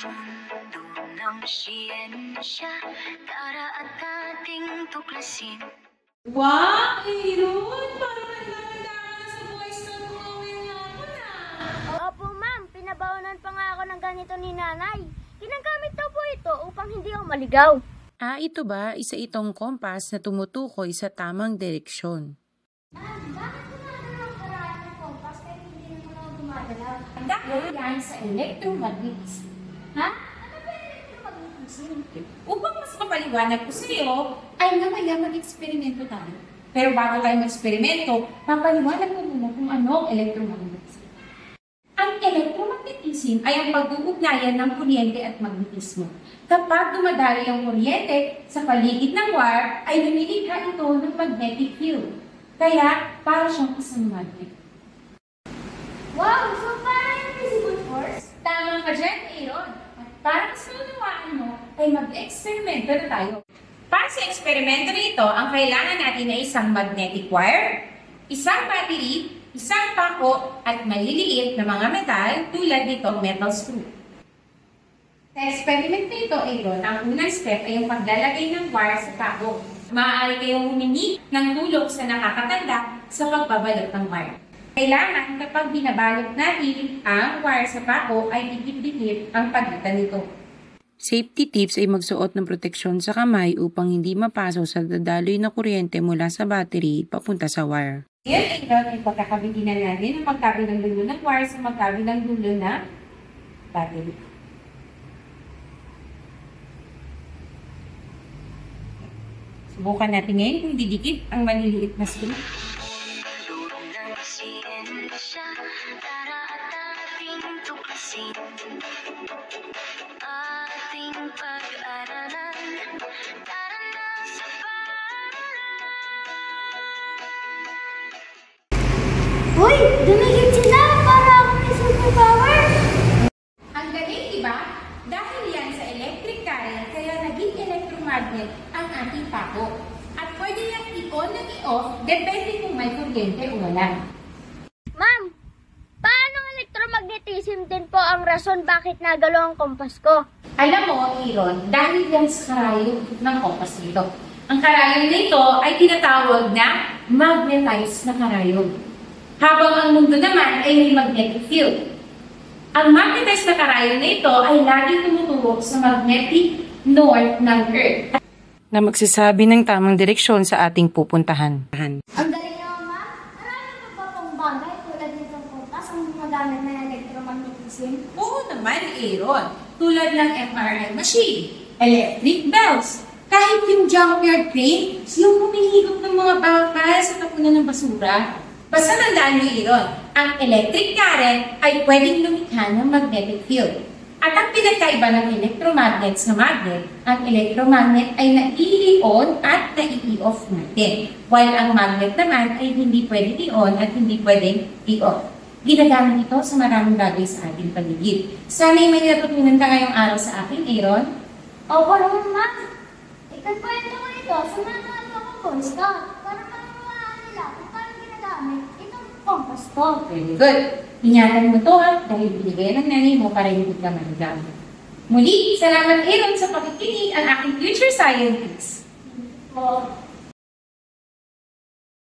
Mundo ng siyensya, tara at ating tuklasin. Wow! Aaron! Parang naglalala ka sa voice note mo ngayong hapon Opo ma'am, pinabawanan pa nga ako ng ganito ni nanay. Ginagamit daw po ito upang hindi ako maligaw. Ito ba? Isa itong kompas na tumutukoy sa tamang direksyon. Bakit gumagalaw ang karaan ng kompas kahit hindi naman ako gumagalaw? Dahil yan sa electromagnetism. Ha? Ano ba yung electromagnetism? Upang mas mapaliwanag ko sa iyo, ay namaya mag-eksperimento tayo. Pero bago tayo mag-eksperimento, papaliwanag ko muna kung ano ang electromagnetism. Ang electromagnetism ay ang pag-uugnayan ng kuryente at magnetismo. Kapag dumadaloy ang kuryente sa paligid ng wire, ay lumilikha ito ng magnetic field. Kaya, para siyang isang magnet. Wow! So parang invisible force? Tama ka dyan, Aaron. At para mas maunawaan mo, ay mag-eksperimento na tayo. Para sa eksperimento na ito, ang kailangan natin ay isang magnetic wire, isang battery, isang pako, at maliliit na mga metal tulad nitong metal screw. Sa experiment na ito, Aaron, ang unang step ay yung paglalagay ng wire sa pako. Maaari kayong humingi ng tulong sa nakakatanda sa pagbabalot ng wire. Kailangan kapag binabalot natin ang wire sa pako ay dikit-dikit ang pagitan nito. Safety tips ay magsuot ng proteksyon sa kamay upang hindi mapasok sa dadaloy na kuryente mula sa battery papunta sa wire. Ngayon, Aaron, ay pagkakabitin na natin ang magkabilang dulo ng wire sa magkabilang dulo na battery. Subukan natin ngayon kung didikit ang maliliit na screw. Mundo ng siyensya, tara at ating tuklasin. Ating pag-aralan, tara na sa paaralan. Uy! Dumigit sila para ako may superpower! Ang galing, diba? Dahil yan sa electric current, kaya naging electromagnet ang ating pako. At pwede yan i-on at i-off, depende kung may kuryente o wala. Ma'am, paano electromagnetism din po ang rason bakit nagalaw ang kompas ko? Alam mo, Aaron, dahil yan sa karayom ng kompas nito. Ang karayom nito ay tinatawag na magnetized na karayom. Habang ang mundo naman ay may magnetic field. Ang magnetized na karayom na ito ay laging tumuturo sa magnetic north ng Earth. Na magsasabi ng tamang direksyon sa ating pupuntahan. Ang galing naman ma'am, marami pa ba pong bagay tulad nitong kompas ang gumagamit ng electromagnetism? Oo naman, Aaron. Tulad ng MRI machine, electric bells, kahit yung junkyard crane, yung humihigop ng mga bakal sa tapunan ng basura. Basta tandaan niyo, Aaron, ang electric current ay pwedeng lumikha ng magnetic field. At ang pinagkaiba ng electromagnet sa magnet, ang electromagnet ay nai-on at nai-off natin. While ang magnet naman ay hindi pwedeng i-on at hindi pwedeng i-off. Ginagamit ito sa maraming bagay sa ating paligid. Sana'y may natutunan ka ngayong araw sa akin, Aaron. Opo naman ma'am. Ikagkwento ko ito sa mga tato ko Boy Scout para maunawaan nila kung paano ginagamit itong kompas ko. Very good. Ingatan mo to dahil binigay ng nanay mo para hindi ka manigamit. Muli, salamat Aaron sa pakikinig ang aking future scientist. Oh.